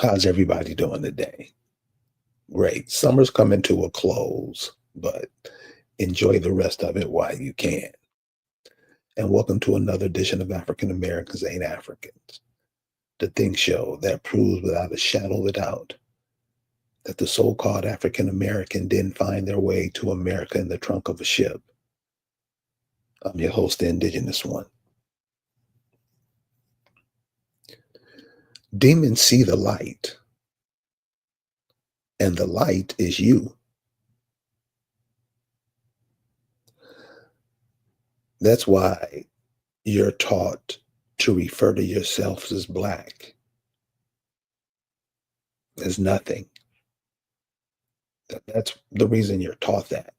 How's everybody doing today? Great. Summer's coming to a close, but enjoy the rest of it while you can. And welcome to another edition of African Americans Ain't Africans, the Think Show that proves without a shadow of a doubt that the so called African American didn't find their way to America in the trunk of a ship. I'm your host, the Indigenous One. Demons see the light, and the light is you. That's why you're taught to refer to yourself as Black, as nothing. That's the reason you're taught that.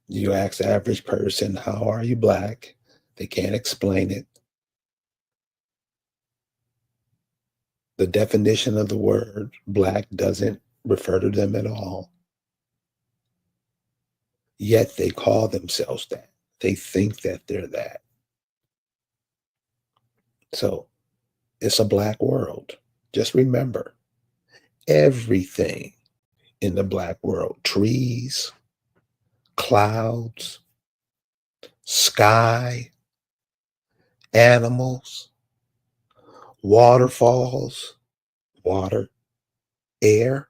You ask the average person, how are you Black? They can't explain it. The definition of the word Black doesn't refer to them at all. Yet they call themselves that. They think that they're that. So it's a Black world. Just remember, everything in the Black world, trees, clouds, sky, animals, waterfalls, water, air,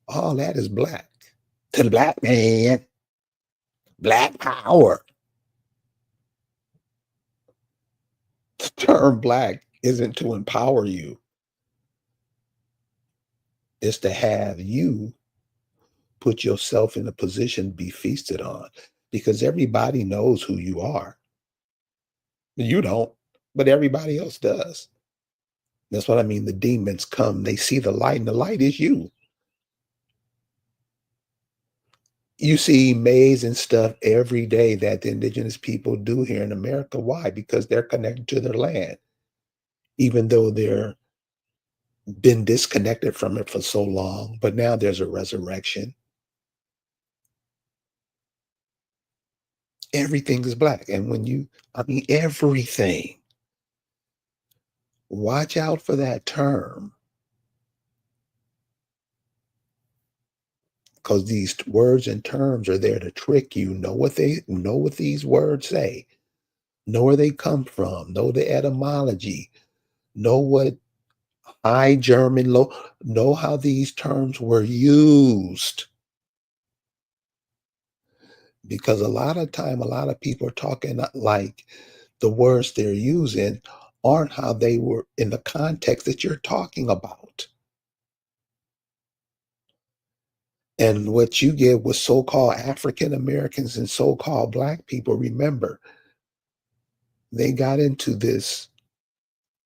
all that is Black. To the Black man, Black power. The term Black isn't to empower you. It's to have you put yourself in a position to be feasted on, because everybody knows who you are. You don't, but everybody else does. That's what I mean. The demons come, they see the light, and the light is you. You see maize and stuff every day that the indigenous people do here in America. Why? Because they're connected to their land, even though they're been disconnected from it for so long. But now there's a resurrection. Everything is Black. And everything. Watch out for that term, because these words and terms are there to trick you. Know what these words say. Know where they come from. Know the etymology. Know what High German, low. Know how these terms were used. Because a lot of time, a lot of people are talking like the words they're using aren't how they were in the context that you're talking about. And what you get with so-called African Americans and so-called Black people, remember, they got into this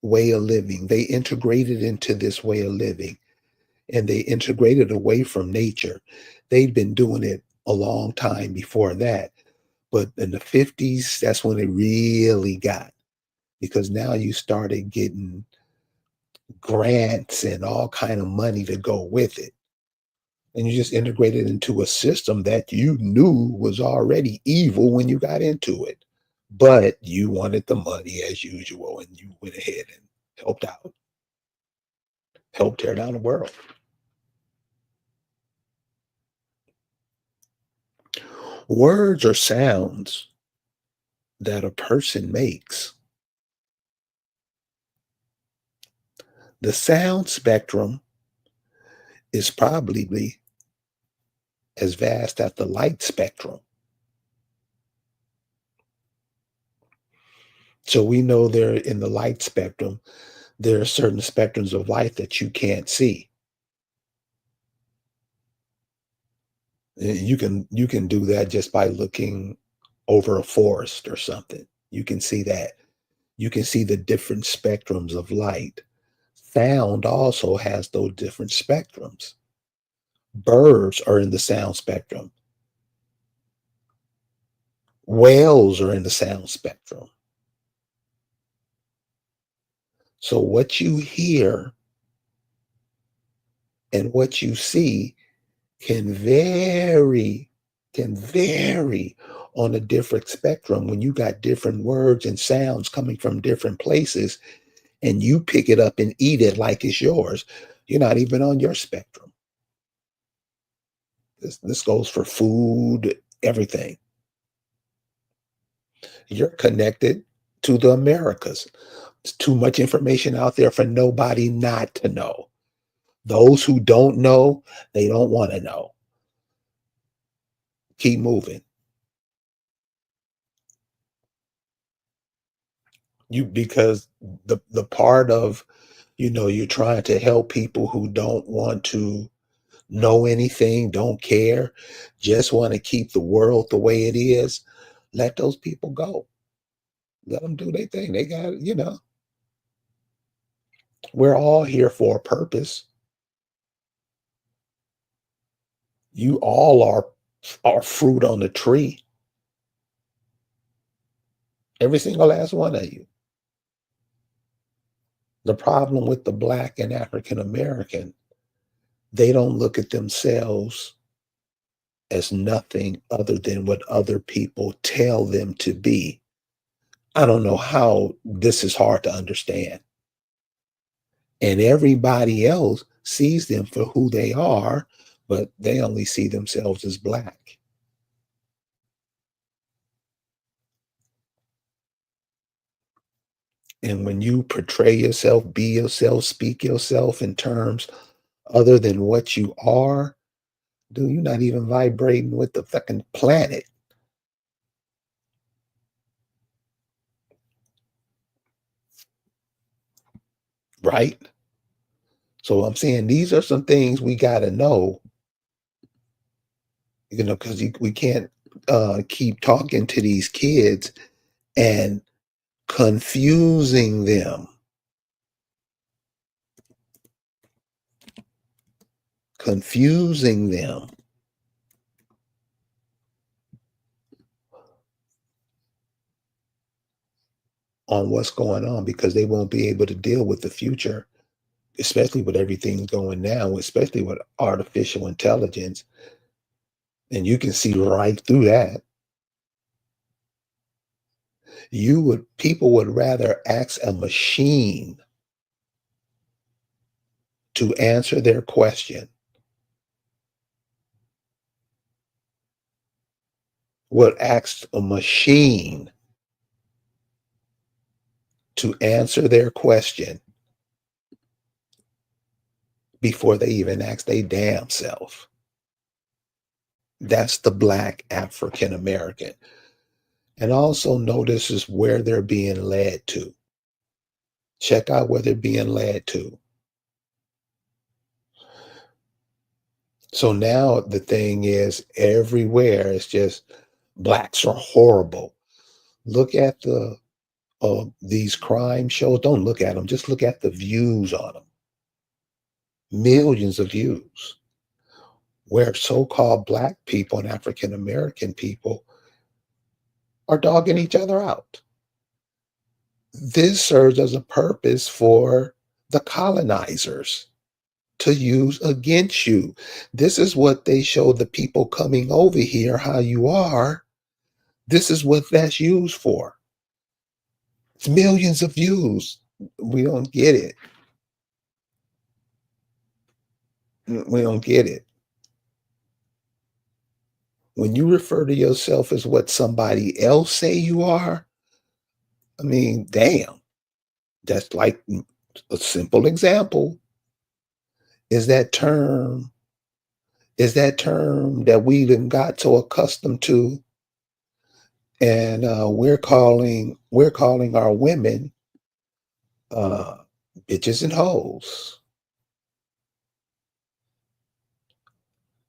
way of living. They integrated into this way of living, and they integrated away from nature. They'd been doing it a long time before that. But in the 50s, that's when it really got, because now you started getting grants and all kind of money to go with it. And you just integrated into a system that you knew was already evil when you got into it. But you wanted the money as usual, and you went ahead and helped out, helped tear down the world. Words are sounds that a person makes. The sound spectrum is probably as vast as the light spectrum. So we know there in the light spectrum, there are certain spectrums of light that you can't see. You can do that just by looking over a forest or something. You can see that. You can see the different spectrums of light. Sound also has those different spectrums. Birds are in the sound spectrum. Whales are in the sound spectrum. So what you hear and what you see can vary on a different spectrum when you got different words and sounds coming from different places, and you pick it up and eat it like it's yours, you're not even on your spectrum. This goes for food, everything. You're connected to the Americas. There's too much information out there for nobody not to know. Those who don't know, they don't want to know. Keep moving. You because the part of, you're trying to help people who don't want to know anything, don't care, just want to keep the world the way it is. Let those people go. Let them do their thing. They got, we're all here for a purpose. You all are fruit on the tree. Every single last one of you. The problem with the Black and African American, they don't look at themselves as nothing other than what other people tell them to be. I don't know how this is hard to understand. And everybody else sees them for who they are, but they only see themselves as Black. And when you portray yourself, be yourself, speak yourself in terms other than what you are, dude, you're not even vibrating with the fucking planet, right? So I'm saying these are some things we got to know, because we can't keep talking to these kids and confusing them, confusing them on what's going on because they won't be able to deal with the future, especially with everything going now, especially with artificial intelligence. And you can see right through that. People would rather ask a machine to answer their question, would ask a machine to answer their question before they even ask their damn self. That's the Black African American. And also notice is where they're being led to. Check out where they're being led to. So now the thing is, everywhere it's just Blacks are horrible. Look at these crime shows. Don't look at them. Just look at the views on them. Millions of views. Where so-called Black people and African American people are dogging each other out. This serves as a purpose for the colonizers to use against you. This is what they show the people coming over here how you are. This is what that's used for. It's millions of views. We don't get it. We don't get it. When you refer to yourself as what somebody else say you are, I mean, damn. That's like a simple example is that term that we have got so accustomed to, and we're calling our women uh, bitches and hoes.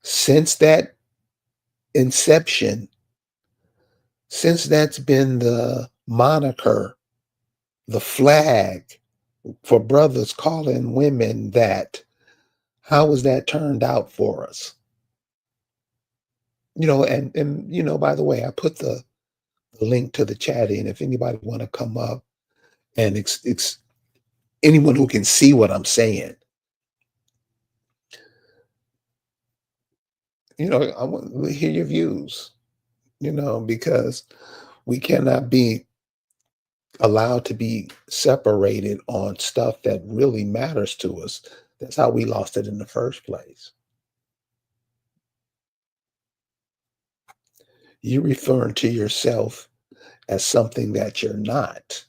Since that inception, since that's been the moniker, the flag for brothers calling women that, how has that turned out for us? And by the way, I put the link to the chat in if anybody want to come up and anyone who can see what I'm saying. I want to hear your views, because we cannot be allowed to be separated on stuff that really matters to us. That's how we lost it in the first place. You referring to yourself as something that you're not.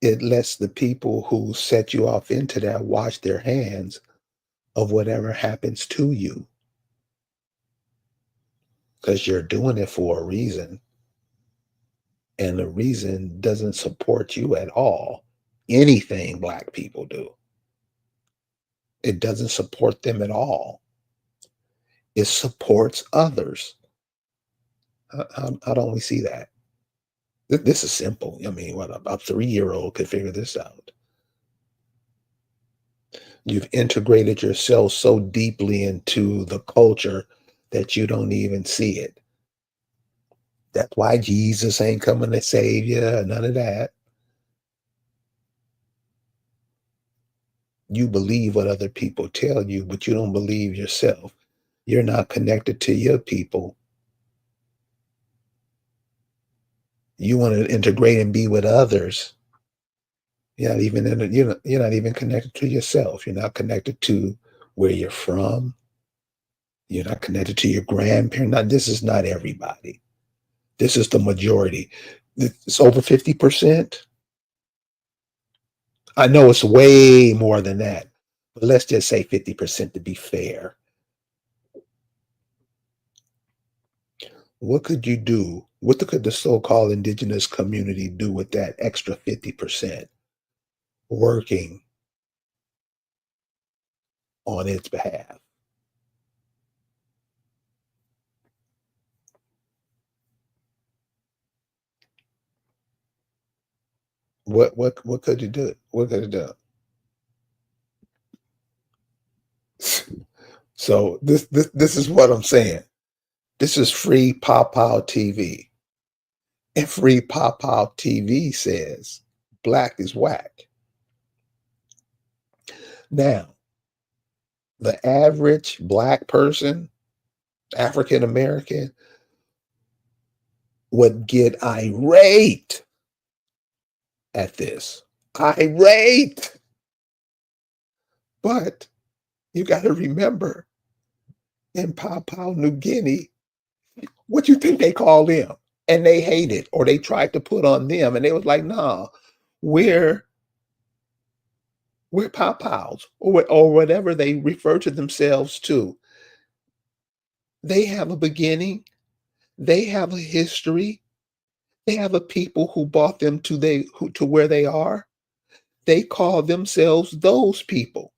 It lets the people who set you off into that wash their hands of whatever happens to you because you're doing it for a reason, and the reason doesn't support you at all. Anything Black people do, it doesn't support them at all. It supports others. How don't we see that? This is simple. I mean, what a 3-year-old could figure this out. You've integrated yourself so deeply into the culture that you don't even see it. That's why Jesus ain't coming to save you, none of that. You believe what other people tell you, but you don't believe yourself. You're not connected to your people. You want to integrate and be with others. You're not even connected to yourself. You're not connected to where you're from. You're not connected to your grandparents. Now, this is not everybody. This is the majority. It's over 50%. I know it's way more than that, but let's just say 50% to be fair. What could you do? What could the so-called indigenous community do with that extra 50% working on its behalf? What could you do? What could it do? So this is what I'm saying. This is free Pop Out TV. And free Pop Out TV says black is whack. Now, the average black person, African American, would get irate at this. Irate. But you got to remember in Papua New Guinea, what you think they call them? And they hate it, or they tried to put on them, and they was like, "Nah, we're we're Papaws, or whatever they refer to themselves to. They have a beginning, they have a history, they have a people who brought them to where they are. They call themselves those people.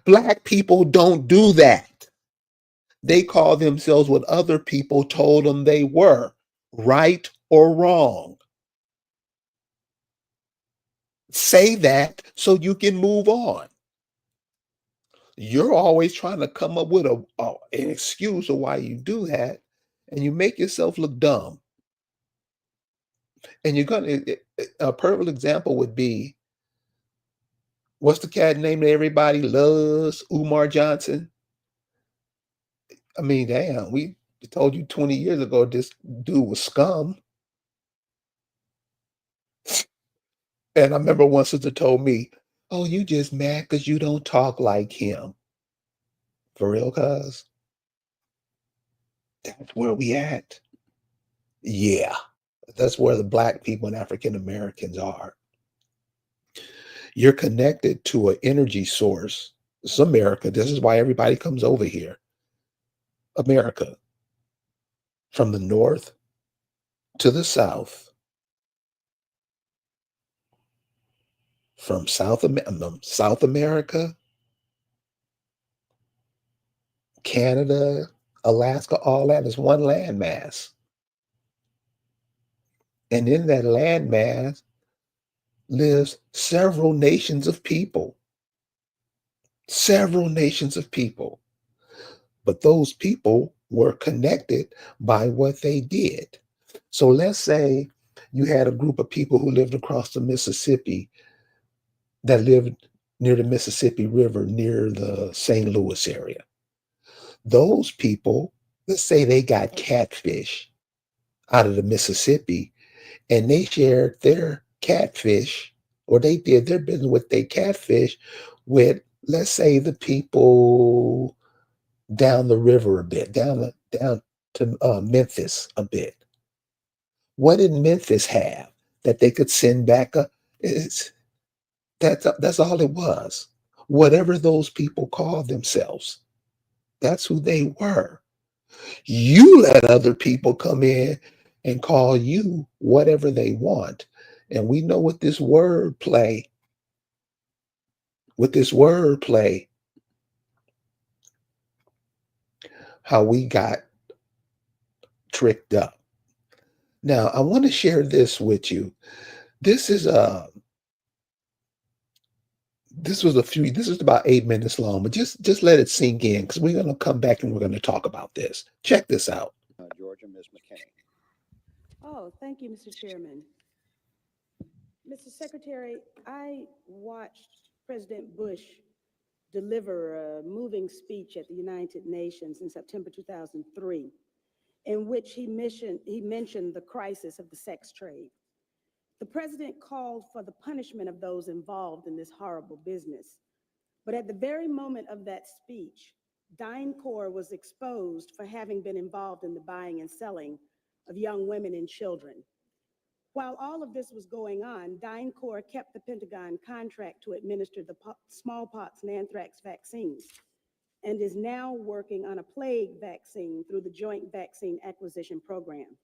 Black people don't do that. They call themselves what other people told them they were, right or wrong. Say that so you can move on. You're always trying to come up with an excuse of why you do that, and you make yourself look dumb. And you're gonna a perfect example would be, what's the cat name that everybody loves? Umar Johnson. I mean, damn, we told you 20 years ago this dude was scum. And I remember one sister told me, "Oh, you just mad because you don't talk like him." For real, cuz that's where we at. Yeah, that's where the black people and African Americans are. You're connected to an energy source. It's America. This is why everybody comes over here. America, from the north to the south, from South America, Canada, Alaska, all that is one landmass. And in that landmass lives several nations of people, several nations of people. But those people were connected by what they did. So let's say you had a group of people who lived across the Mississippi that lived near the Mississippi River, near the St. Louis area. Those people Let's say they got catfish out of the Mississippi and they shared their catfish, or they did their business with their catfish with, let's say, the people down the river a bit, down to Memphis a bit. What did Memphis have that they could send back? It's, that's all it was. Whatever those people called themselves, that's who they were. You let other people come in and call you whatever they want. And we know with this word play, how we got tricked up. Now, I want to share this with you. This is this is about 8 minutes long, but just let it sink in because we're gonna come back and we're gonna talk about this. Check this out. Georgia, Ms. McKinney. Oh, thank you, Mr. Chairman. Mr. Secretary, I watched President Bush deliver a moving speech at the United Nations in September 2003, in which he mentioned the crisis of the sex trade. The president called for the punishment of those involved in this horrible business. But at the very moment of that speech, DynCorp was exposed for having been involved in the buying and selling of young women and children. While all of this was going on, DynCorp kept the Pentagon contract to administer the smallpox and anthrax vaccines and is now working on a plague vaccine through the Joint Vaccine Acquisition Program.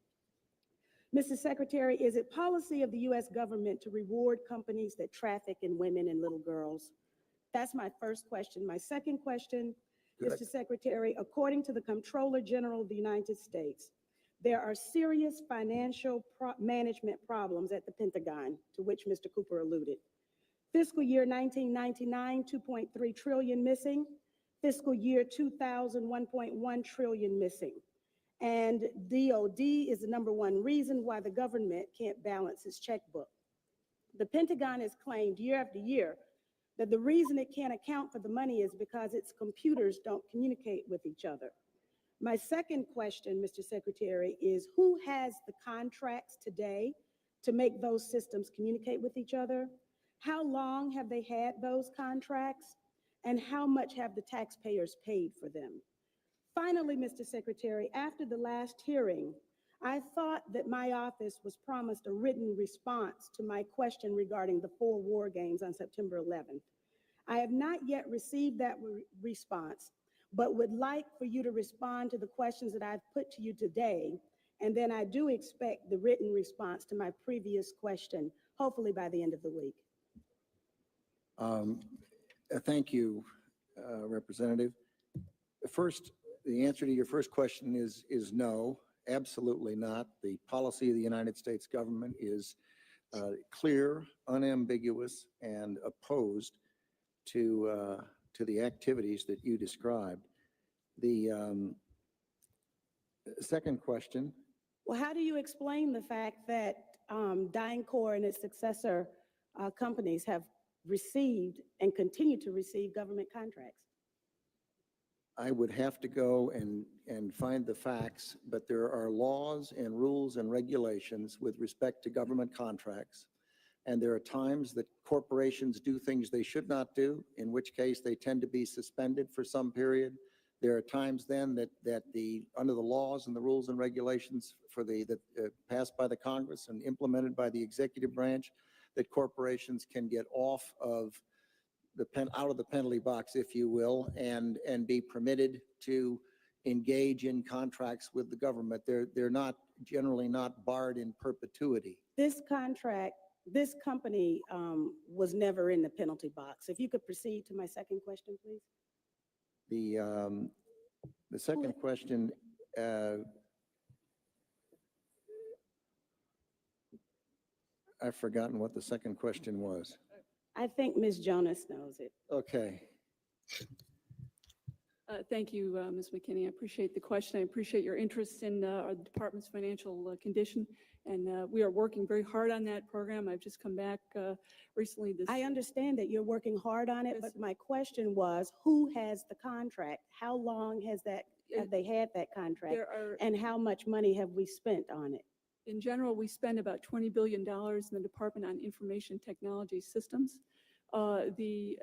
Mr. Secretary, is it policy of the U.S. government to reward companies that traffic in women and little girls? That's my first question. My second question, Mr. Secretary, according to the Comptroller General of the United States, there are serious financial management problems at the Pentagon, to which Mr. Cooper alluded. Fiscal year 1999, 2.3 trillion missing. Fiscal year 2000, 1.1 trillion missing. And DOD is the #1 reason why the government can't balance its checkbook. The Pentagon has claimed year after year that the reason it can't account for the money is because its computers don't communicate with each other. My second question, Mr. Secretary, is who has the contracts today to make those systems communicate with each other? How long have they had those contracts? And how much have the taxpayers paid for them? Finally, Mr. Secretary, after the last hearing, I thought that my office was promised a written response to my question regarding the 4 war games on September 11th. I have not yet received that response, but would like for you to respond to the questions that I've put to you today. And then I do expect the written response to my previous question, hopefully by the end of the week. Thank you, Representative. The answer to your first question is no, absolutely not. The policy of the United States government is clear, unambiguous, and opposed to the activities that you described. The second question. Well, how do you explain the fact that DynCorp and its successor companies have received and continue to receive government contracts? I would have to go and find the facts, but there are laws and rules and regulations with respect to government contracts. And there are times that corporations do things they should not do, in which case they tend to be suspended for some period. There are times then that under the laws and the rules and regulations passed by the Congress and implemented by the executive branch, that corporations can get off of out of the penalty box, if you will, and be permitted to engage in contracts with the government. They're not generally not barred in perpetuity. This company was never in the penalty box. If you could proceed to my second question, please. The second question, I've forgotten what the second question was. I think Ms. Jonas knows it. Okay. Thank you, Ms. McKinney. I appreciate the question. I appreciate your interest in our department's financial condition, and we are working very hard on that program. I've just come back recently. I understand that you're working hard on it, but my question was, who has the contract? How long has that have they had that contract? There are, And how much money have we spent on it? in general, we spend about $20 billion in the Department on Information Technology Systems. The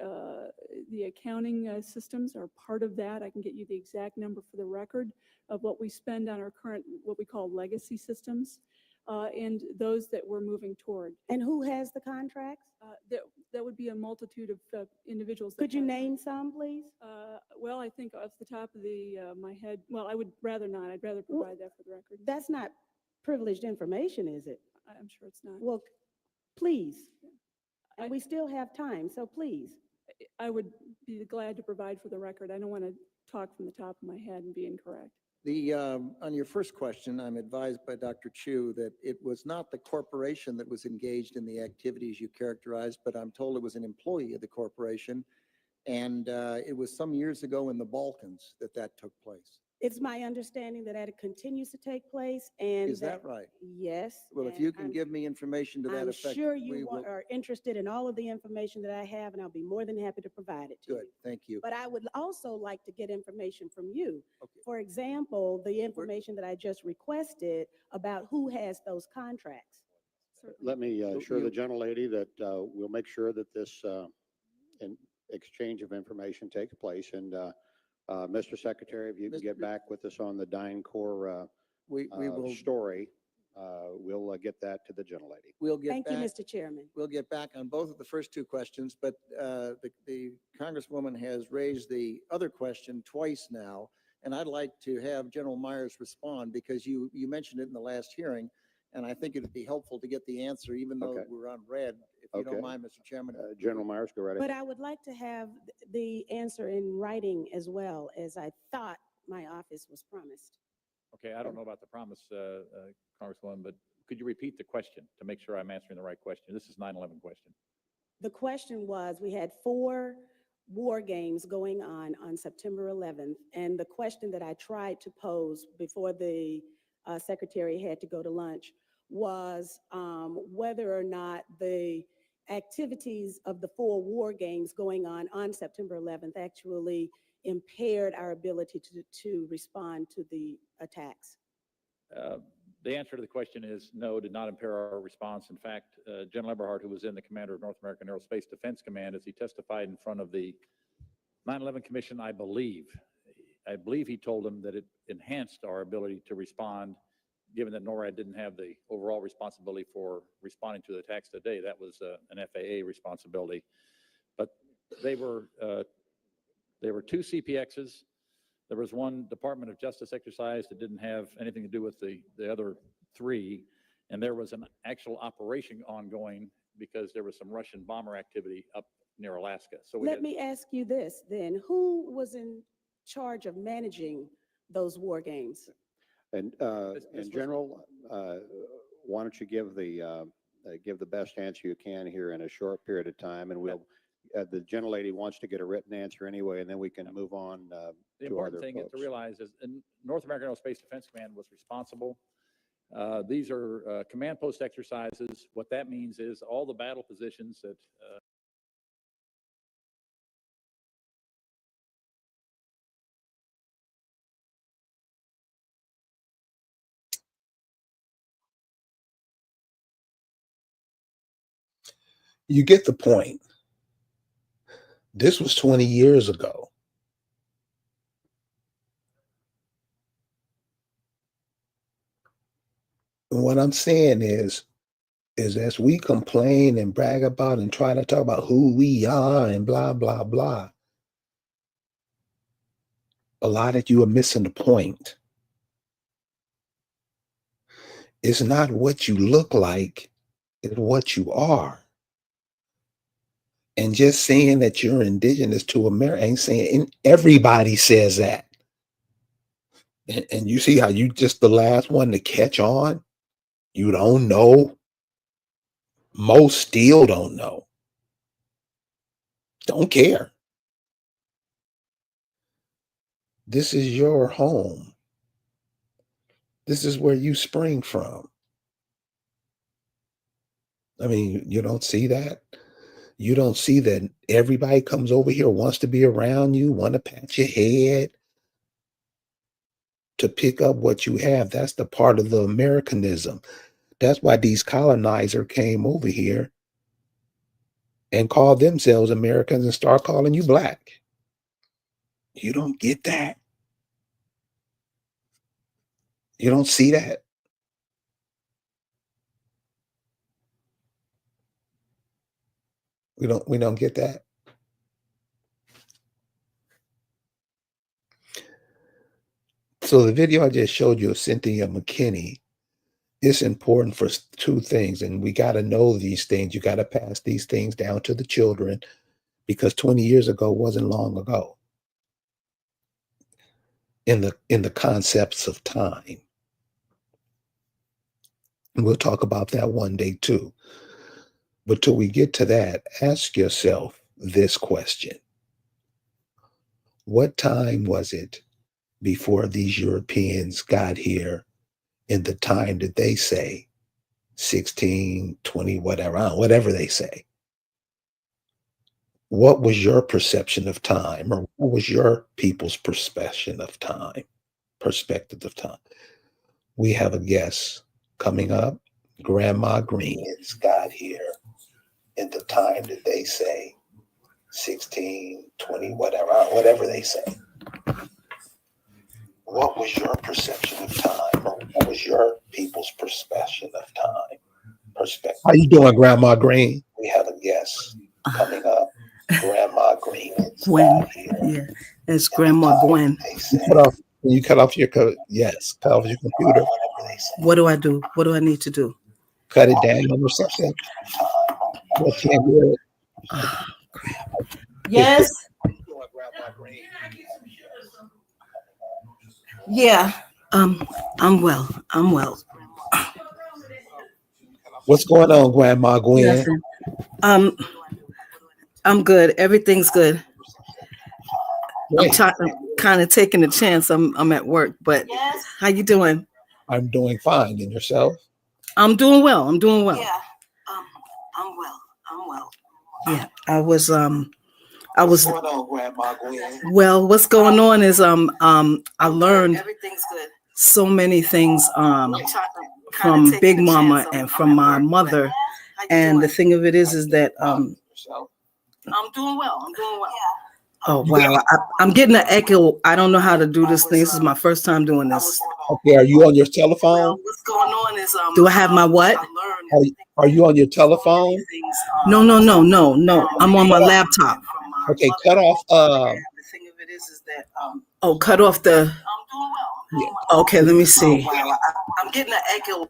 accounting systems are part of that. I can get you the exact number for the record of what we spend on our current, what we call legacy systems, and those that we're moving toward. And who has the contracts? That would be a multitude of individuals. Could you name some, please? Well, I think off the top of my head, well, I would rather not. I'd rather Well, provide that for the record. That's not privileged information, is it? I'm sure it's not. Well, please. I- And we still have time, so please. I would be glad to provide for the record. I don't want to talk from the top of my head and be incorrect. On your first question, I'm advised by Dr. Chu that it was not the corporation that was engaged in the activities you characterized, but I'm told it was an employee of the corporation. And it was some years ago in the Balkans that took place. It's my understanding that it continues to take place and. Is that right? Yes. Well, if and you can I'm- give me information to that I'm effect. sure we you will- are interested in all of the information that I have, and I'll be more than happy to provide it to you. Good, thank you. But I would also like to get information from you. Okay. For example, the information that I just requested about who has those contracts. Certainly. Let me assure you- the gentlelady that we'll make sure that this exchange of information takes place. And Mr. Secretary, if you can get Mr. back with us on the DynCorp We will, story, we'll get that to the gentlelady. we'll get Thank you, back. Mr. Chairman. We'll get back on both of the first two questions, but the Congresswoman has raised the other question twice now, and I'd like to have General Myers respond because you mentioned it in the last hearing, and I think it'd be helpful to get the answer, even though Okay. we're on red, if you Okay. don't mind, Mr. Chairman. General Myers, go right But ahead. I would like to have the answer in writing as well, as I thought my office was promised. Okay, I don't know about the promise, Congresswoman, but could you repeat the question to make sure I'm answering the right question? This is 9/11 question. The question was, we had 4 war games going on September 11th. And the question that I tried to pose before the secretary had to go to lunch was whether or not the activities of the 4 war games going on September 11th actually impaired our ability to respond to the attacks. The answer to the question is no, did not impair our response. In fact, General Eberhart, who was then the commander of North American Aerospace Defense Command, as he testified in front of the 9/11 Commission, I believe he told them that it enhanced our ability to respond, given that NORAD didn't have the overall responsibility for responding to the attacks today. That was an FAA responsibility. But they were 2 CPXs. There was 1 Department of Justice exercise that didn't have anything to do with the other 3. And there was an actual operation ongoing because there was some Russian bomber activity up near Alaska. So Let me ask you this then, who was in charge of managing those war games? And This in was- general, why don't you give the best answer you can here in a short period of time, and we'll. The gentlelady wants to get a written answer anyway, and then we can move on The to important other thing folks. to realize is North American Aerospace Defense Command was responsible. These are command post exercises. What that means is all the battle positions that You get the point. This was 20 years ago. And what I'm saying is as we complain and brag about and try to talk about who we are and blah, blah, blah, a lot of you are missing the point. It's not what you look like, it's what you are. And just saying that you're indigenous to America ain't saying, and everybody says that. And you see how you just the last one to catch on? You don't know. Most still don't know. Don't care. This is your home. This is where you spring from. I mean, you don't see that? You don't see that everybody comes over here, wants to be around you, want to pat your head. to pick up what you have. That's the part of the Americanism. That's why these colonizers came over here and called themselves Americans and start calling you black. You don't get that. You don't see that. We don't get that. So the video I just showed you of Cynthia McKinney, it's important for two things, and we got to know these things. You got to pass these things down to the children, because 20 years ago wasn't long ago in the concepts of time. And we'll talk about that one day too. But till we get to that, ask yourself this question. What time was it before these Europeans got here in the time that they say 16, 20, whatever they say? What was your perception of time, or what was your people's perception of time, perspective of time? We have a guest coming up. Grandma Greens got here in the time that they say 16, 20, whatever they say. What was your perception of time, or what was your people's perception of time, perspective? How you doing, Grandma Green? We have a guest coming up. Grandma Green. Gwen. Yeah, it's Grandma Gwen. You cut off your yes, cut off your computer. What do I do? What do I need to do? Cut it down or something. What can't do it? Yes. Yeah. I'm well. I'm well. What's going on, Grandma Gwen? Nothing. I'm good. Everything's good. I'm kind of taking a chance. I'm at work, but how you doing? I'm doing fine. And yourself? I'm doing well. I'm doing well. Yeah. I'm well. I'm well. Yeah. I was What's going on, Grandma Gwen? Well, what's going on is I learned everything's good. So many things from Big Mama and from my mother. And the thing of it is that I'm doing well. I'm doing well. Oh, wow. I'm getting an echo. I don't know how to do this thing. This is my first time doing this. Okay, are you on your telephone? What's going on is do I have my what? Are you on your telephone? No. I'm on my laptop. Okay, cut off The thing of it is that cut off the I'm doing well. Yeah. Okay, let me see. I'm getting an echo.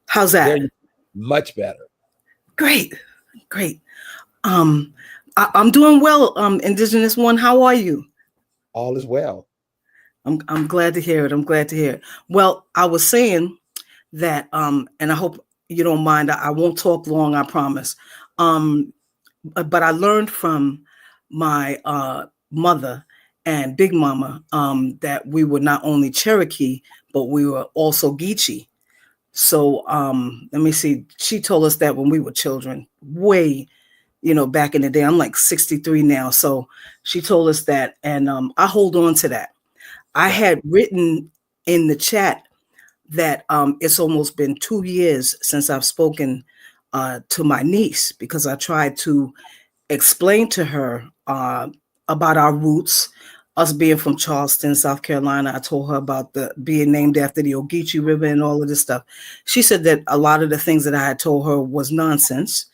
How's that? Much better. Great. I'm doing well, Indigenous One. How are you? All is well. I'm glad to hear it. I'm glad to hear it. Well, I was saying that, and I hope you don't mind. I won't talk long, I promise. But I learned from my mother and Big Mama that we were not only Cherokee, but we were also Geechee. So let me see. She told us that when we were children, way, back in the day. I'm like 63 now. So she told us that, and I hold on to that. I had written in the chat that it's almost been 2 years since I've spoken to my niece, because I tried to explain to her about our roots, us being from Charleston, South Carolina. I told her about the being named after the Ogeechee River and all of this stuff. She said that a lot of the things that I had told her was nonsense.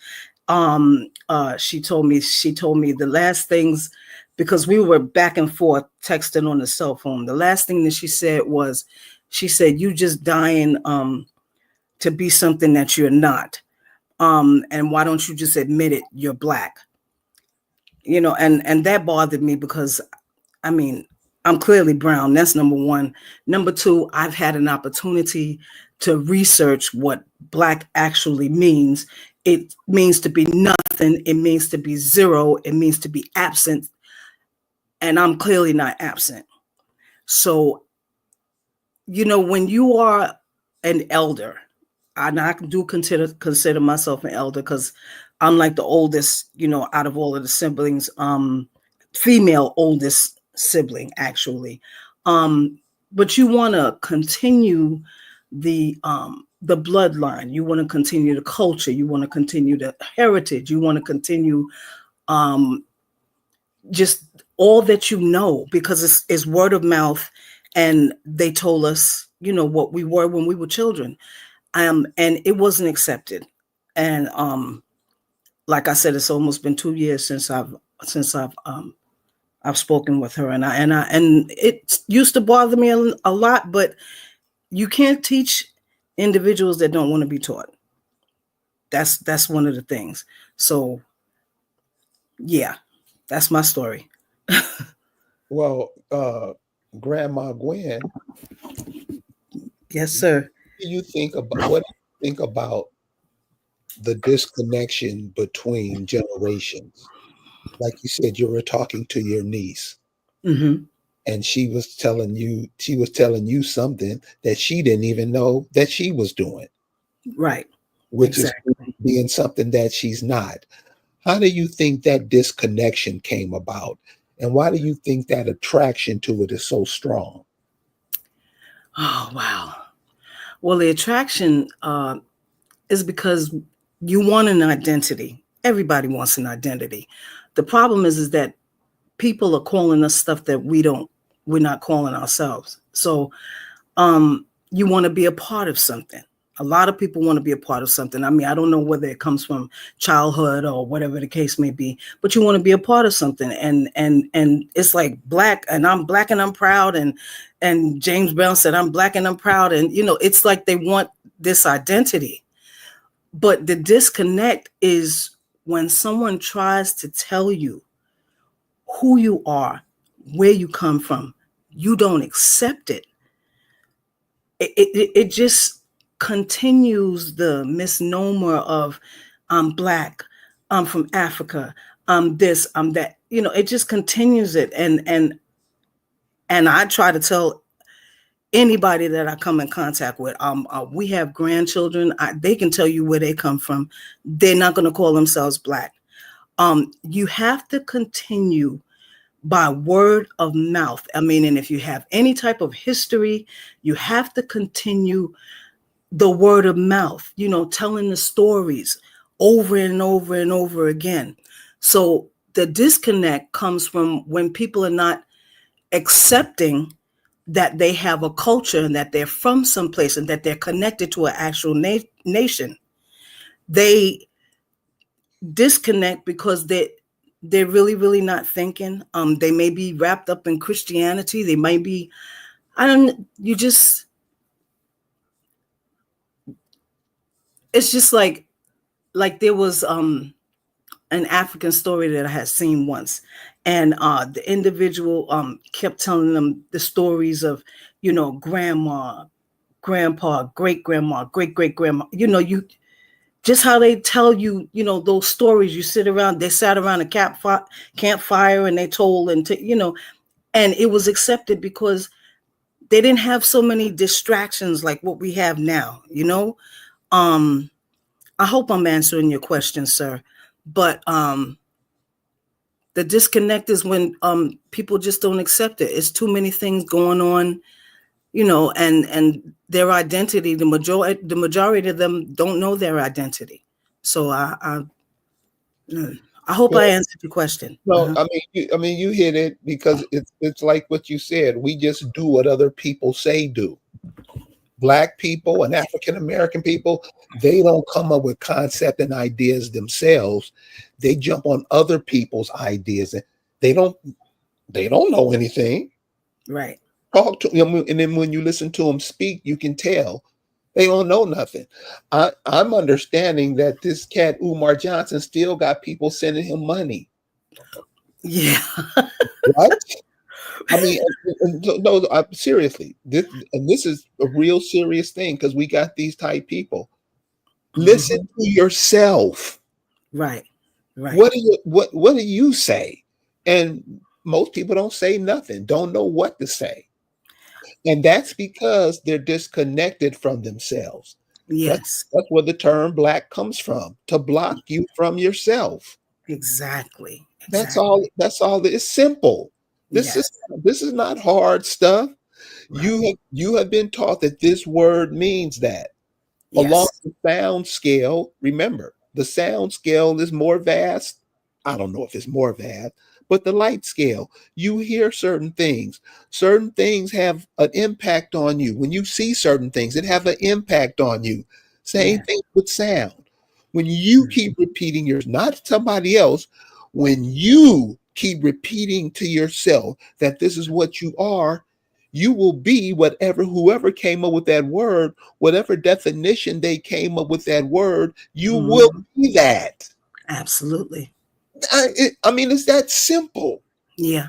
She told me the last things, because we were back and forth texting on the cell phone. The last thing that she said was, you just dying to be something that you're not. And why don't you just admit it? You're Black. And that bothered me, because I'm clearly brown. That's number one. Number two, I've had an opportunity to research what Black actually means. It means to be nothing. It means to be zero. It means to be absent. And I'm clearly not absent. So, when you are an elder, and I do consider myself an elder, because I'm like the oldest, out of all of the siblings, female oldest sibling, actually. but you want to continue the bloodline. You want to continue the culture. You want to continue the heritage. You want to continue um, just all that you know, because it's word of mouth, and they told us, what we were when we were children, and it wasn't accepted. And like I said, it's almost been 2 years since I've spoken with her, and it used to bother me a lot, but you can't teach individuals that don't want to be taught. That's one of the things. So yeah, that's my story. Well, Grandma Gwen, Yes, sir. what do you think about the disconnection between generations? Like you said, you were talking to your niece, Hmm. and she was telling you something that she didn't even know that she was doing, Right. which is Exactly. being something that she's not. How do you think that disconnection came about? And why do you think that attraction to it is so strong? Oh wow. Well, the attraction is because you want an identity. Everybody wants an identity. The problem is that people are calling us stuff that we're not calling ourselves. So you want to be a part of something. A lot of people want to be a part of something. I mean, I don't know whether it comes from childhood or whatever the case may be, but you want to be a part of something. And it's like black, and I'm black and I'm proud. And James Brown said, I'm black and I'm proud. And it's like they want this identity. But the disconnect is when someone tries to tell you who you are, where you come from, you don't accept it. It just continues the misnomer of I'm black, I'm from Africa, I'm this, I'm that. It just continues it. And I try to tell anybody that I come in contact with, we have grandchildren. They can tell you where they come from. They're not going to call themselves black. You have to continue by word of mouth. I mean, and if you have any type of history, you have to continue the word of mouth, telling the stories over and over and over again. So the disconnect comes from when people are not accepting that they have a culture and that they're from someplace and that they're connected to an actual nation. They disconnect because they're really, really not thinking. They may be wrapped up in Christianity. They might be, it's just like there was an African story that I had seen once. And the individual kept telling them the stories of, grandma, grandpa, great grandma, great great grandma. You just how they tell you, those stories. They sat around a campfire and they told, and it was accepted because they didn't have so many distractions like what we have now. Um, I hope I'm answering your question, sir. But the disconnect is when people just don't accept it. It's too many things going on, and their identity. The majority of them don't know their identity. So I hope I Well, answered your question. no, Uh-huh. you hit it because it's like what you said. We just do what other people say do. Black people and African American people, they don't come up with concept and ideas themselves. They jump on other people's ideas, and they don't they don't know anything. Right. Talk to them, and then when you listen to them speak, you can tell they don't know nothing. I'm understanding that this cat Umar Johnson still got people sending him money. Yeah. What? I mean, no, seriously, this is a real serious thing because we got these type people. Listen Mhm. to yourself. Right. Right. What do you say? And most people don't say nothing, don't know what to say. And that's because they're disconnected from themselves. That's Yes. that's where the term black comes from, to block you from yourself. Exactly. That's Exactly. all. That's all. It's simple. This is Yes. this is not hard stuff. Right. You have been taught that this word means that. Along Yes. the sound scale, remember, the sound scale is more vast. I don't know if it's more vast, but the light scale, you hear certain things. Certain things have an impact on you. When you see certain things, it have an impact on you. Same Yeah. thing with sound. When you Mm. keep repeating yours, not somebody else, when you keep repeating to yourself that this is what you are, you will be whatever whoever came up with that word, whatever definition they came up with that word, you will Mhm. be that. Absolutely. I mean, it's that simple. Yeah.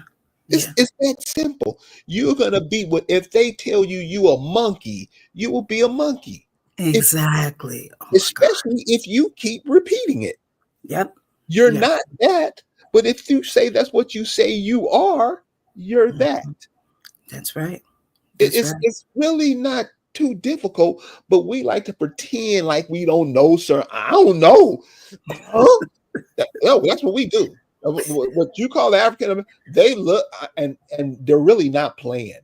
It's, Yeah. it's that simple. You're gonna be what if they tell you you a monkey, you will be a monkey. If Exactly. Oh my God. especially if you keep repeating it. Yep. You're Yep. not that, but if you say that's what you say you are, you're that. Mhm. That's right. That's right. It's really not too difficult, but we like to pretend like we don't know, sir. I don't know. Huh? No, that's what we do. What you call African, they look and they're really not playing.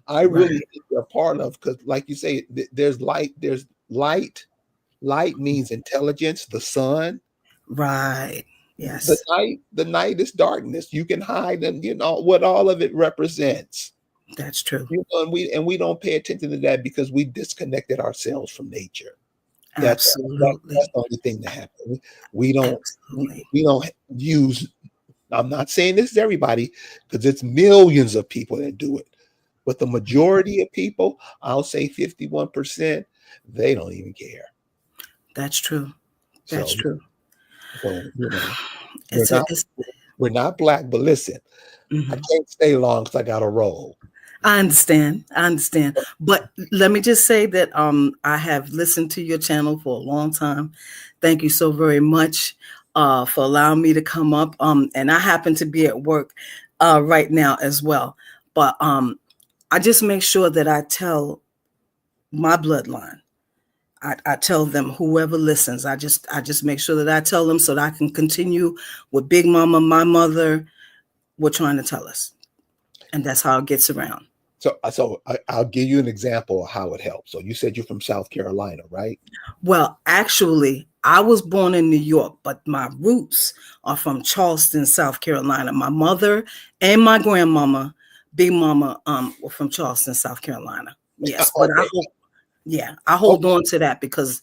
I really Right. think they're part of because, like you say, there's light. There's light. Light means intelligence. The sun. Right. The Yes. night. The night is darkness. You can hide, and you know what all of it represents. That's true. You know, and we don't pay attention to that because we disconnected ourselves from nature. That's Absolutely. the only thing that happened. We don't Absolutely. we don't use. I'm not saying this is everybody because it's millions of people that do it, but the majority of people, I'll say 51%, they don't even care. That's true. That's So, true. so you know, we're It's a, not it's, we're not black, but listen, I mhm. can't stay long because I got to roll. I understand. I understand. But let me just say that I have listened to your channel for a long time. Thank you so very much for allowing me to come up. And I happen to be at work right now as well. But I just make sure that I tell my bloodline. I tell them whoever listens. I just make sure that I tell them so that I can continue what Big Mama, my mother, were trying to tell us, and that's how it gets around. I'll give you an example of how it helps. So you said you're from South Carolina, right? Well, actually, I was born in New York, but my roots are from Charleston, South Carolina. My mother and my grandmama, Big Mama, were from Charleston, South Carolina. Yes, but Okay, I hold okay, on to that because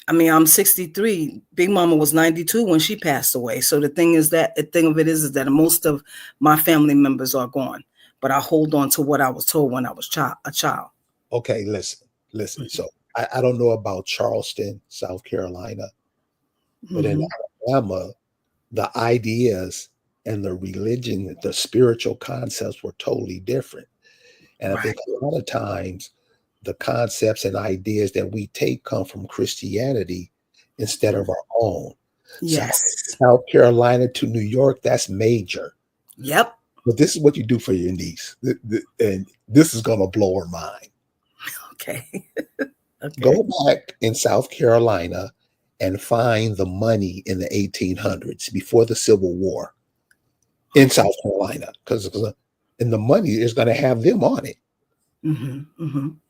I mean I'm 63. Big Mama was 92 when she passed away. So the thing of it is that most of my family members are gone, but I hold on to what I was told when I was a child. okay. Listen. Mhm. So I don't know about Charleston, South Carolina, but in Mhm. Alabama, the ideas and the religion, the spiritual concepts were totally different. And I think Right. a lot of times the concepts and ideas that we take come from Christianity instead of our own. South, Yes. South Carolina to New York, that's major. Yep. But this is what you do for your niece. And this is going to blow her mind. Okay. Okay. Go back in South Carolina and find the money in the 1800s before the Civil War in Okay. South Carolina because and the money is going to have them on it.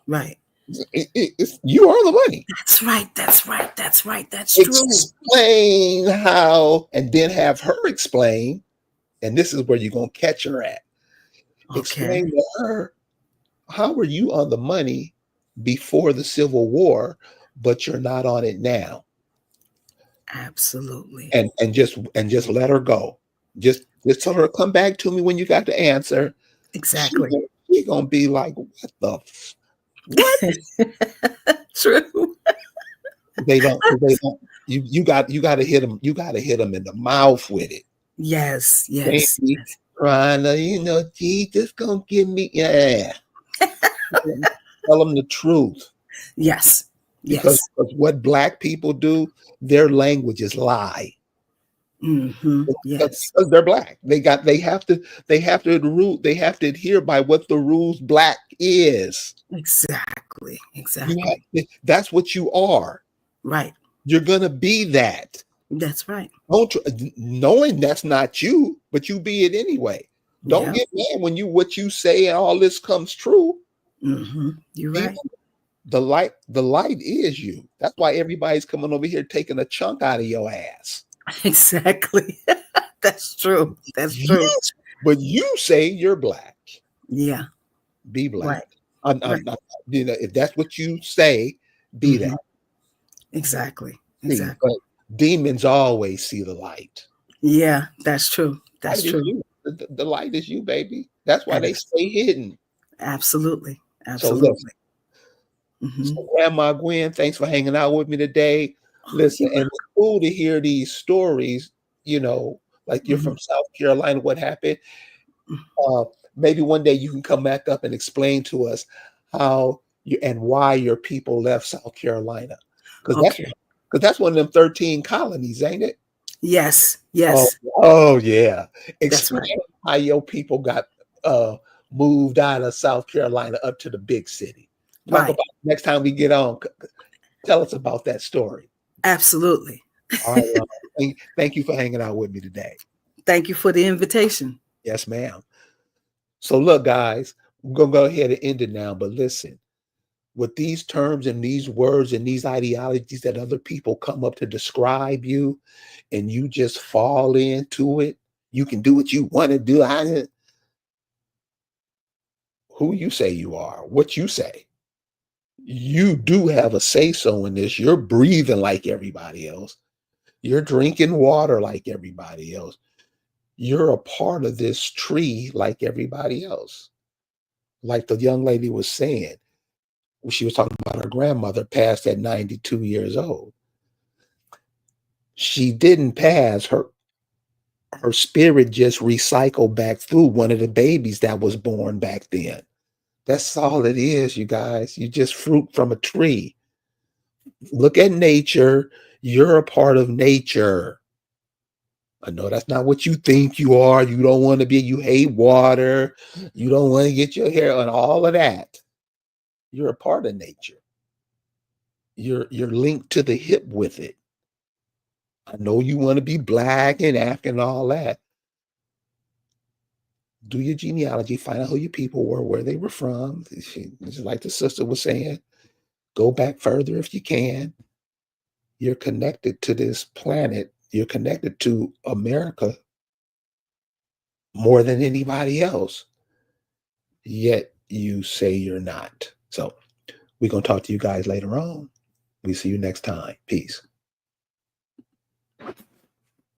Right. You are the money. That's right. That's right. That's right. That's true. Explain how, and then have her explain. And this is where you're going to catch her at. Okay. Explain to her how were you on the money before the Civil War, but you're not on it now. Absolutely. And just let her go. Just tell her come back to me when you got the answer. She, Exactly. she gonna be like, what? True. They don't. You got to hit them. You got to hit them in the mouth with it. Yes. Can't Yes. be Yes. trying to, Jesus gonna give me, yeah. Tell them the truth Yes. because Yes. what black people do, their language is lie. Yes. Because they're black. They have to adhere by what the rules black is. Exactly. You Exactly. that's what you are. Right. You're gonna be that. That's right. Don't knowing that's not you, but you be it anyway. Don't Yeah. get mad when what you say and all this comes true. You're Even right. the light is you. That's why everybody's coming over here taking a chunk out of your ass. Exactly. That's true. That's true. You, but you say you're black. Yeah. Be black. Right. Right. If that's what you say, be that. Exactly. See, Exactly. but demons always see the light. Yeah, that's true. That's Light is true. you. The light is you, baby. That's why they Abs- stay hidden. Absolutely. So listen, Absolutely. Hmm. so Grandma Gwen, thanks for hanging out with me today. Listen, You, and it's cool to hear these stories, like you're mhm. from South Carolina, what happened. Uh, Maybe one day you can come back up and explain to us how you and why your people left South Carolina. Because that's Okay. because that's one of them 13 colonies, ain't it? Yes. Oh, Yes. oh yeah. That's right. Explain how your people got uh moved out of South Carolina up to the big city. Talk Right. about next time we get on. Tell us about that story. Absolutely. All right. Thank you for hanging out with me today. Thank you for the invitation. Yes, ma'am. So look, guys, we're gonna go ahead and end it now. But listen, with these terms and these words and these ideologies that other people come up to describe you, and you just fall into it, you can do what you want to do. Who you say you are, what you say. You do have a say so in this. You're breathing like everybody else. You're drinking water like everybody else. You're a part of this tree like everybody else. Like the young lady was saying, she was talking about her grandmother passed at 92 years old. She didn't pass. Her spirit just recycled back through one of the babies that was born back then. That's all it is, you guys. You just fruit from a tree. Look at nature. You're a part of nature. I know that's not what you think you are. You don't want to be, you hate water. You don't want to get your hair on all of that. You're a part of nature. You're linked to the hip with it. I know you want to be black and African and all that. Do your genealogy, find out who your people were, where they were from. Just like the sister was saying, go back further if you can. You're connected to this planet. You're connected to America more than anybody else. Yet you say you're not. So we're going to talk to you guys later on. We see you next time. Peace.